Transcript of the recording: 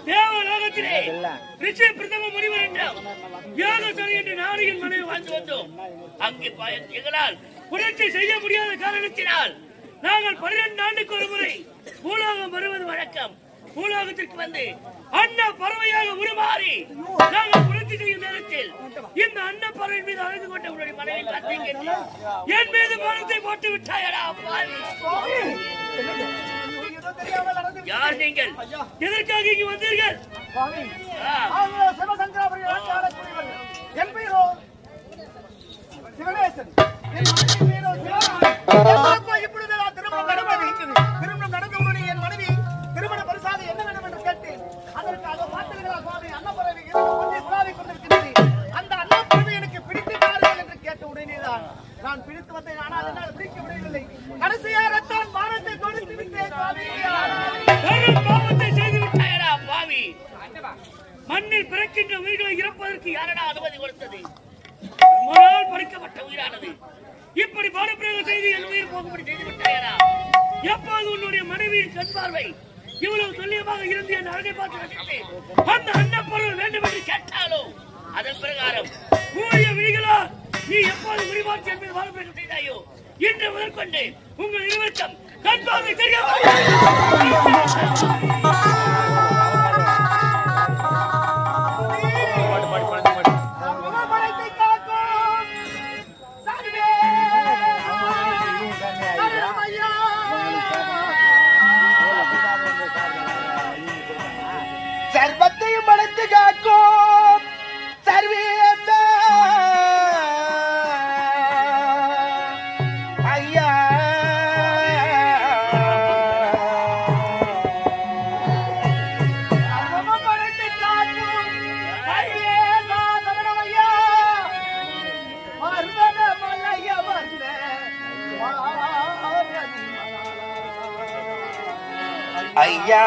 தேவலோகத்திலே ரிஷி பிரதம முனிவர் என்றால் வியாகசரி என்ற நாடியின் மனைவி வாழ்ந்து வந்தோம். அங்கே எங்களால் புரட்சி செய்ய முடியாத காரணத்தினால் நாங்கள் 12 ஆண்டுக்கு ஒரு முறை பூலோகம் வருவது வழக்கம். பூலோகத்திற்கு வந்து அன்ன பறவையாக உருமாறி நாங்கள் புரட்சி செய்யும் நேரத்தில் இந்த அன்ன பறவை மீது அழைத்து கொண்ட உன்னுடைய மனைவி கத்தை என் மீது மனத்தை போட்டு விட்டாயடா. யார் நீங்கள்? எதற்காக இங்கு வந்தீர்கள்? திருமணம் நடந்தவுடனே என் மனைவி திருமண பரிசாக என்ன வேண்டும் என்று கேட்டேன். அதற்காக பார்த்தீர்களா சுவாமி, அன்னப்பறவை புறாவை கொண்டிருக்கிறது. அந்த அன்னப்பறவை எனக்கு பிடித்து தாருங்கள் என்று கேட்ட உடனேதான் நான் பிடித்து வந்தேன். ஆனால் என்னால் பிடிக்க முடியவில்லை. கடைசியாகத்தான் மானத்தை கொடுத்து விட்டேன் சுவாமி. பாவத்தை செய்து விட்டாயடா பாவி. மண்ணில் பிறக்கின்ற உயிர்களை இறப்பதற்கு யாரடா அனுமதி கொடுத்தது? முன்னால் பறிக்கப்பட்ட உயிரானது இப்படி பாடப்பிரயோகம் செய்து என் உயிர் போகும்படி செய்து விட்டாயடா. எப்போது உன்னுடைய மனைவியின் கண் பார்வை இவ்வளவு துல்லியமாக இருந்து என் அழகை பார்த்து ரசித்து அந்த அன்னப்பொருள் வேண்டும் என்று கேட்டாலோ அதன் பிரகாரம் ஊழிய விழிகளால் நீ எப்போது முடிவாட்சி என்பது பாடப்பிரயோகம் செய்தாயோ இன்று முதற்கொண்டு உங்கள் இருவருக்கும் கண் பார்வை தெரியாமல் சர்வத்தையும் படைத்து காக்கும் சர்வேத ஐயா. சர்வமும் படைத்து காக்கும் சர்வேத சரணமையா மர்வன மலைய வந்த ஐயா.